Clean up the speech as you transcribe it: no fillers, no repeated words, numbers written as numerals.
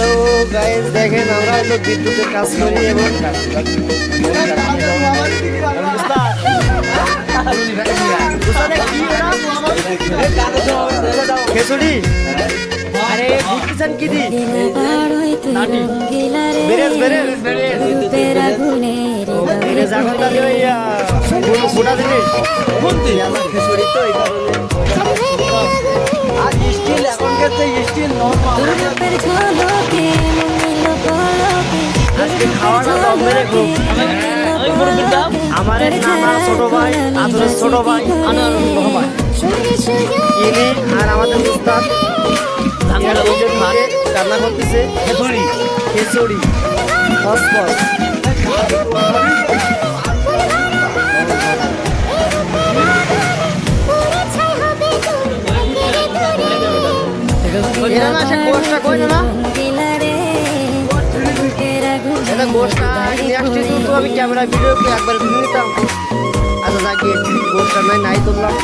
hello guys, দেখেন আমরা হলো বিদ্যুতের কাজ করি এবং খেসুড়ি আরে বুঝতেছেন কি দি বেরেজ বেরেজ বেরেজ এখন তাহলে ওই ফোটা জিনিস খেসুড়ি তো এই কারণে আজ স্টিল এখনকার তো স্টিল আজকে খাওয়াটা দম মেরে খুব আমার নানা ছোট ভাই আদরের ছোট ভাই ভাই ইনি আর আমাদের উস্তাদ রান্না করতেছে খিচুড়ি খিচুড়ি ফসফস এরা না সে গোষ্ঠটা কই না এটা গোষ্ঠটা নিয়ে আসছি তো আমি ক্যামেরা ভিডিও একবার নিতাম আচ্ছা যাকে গোষ্ঠটা নাই তুললাম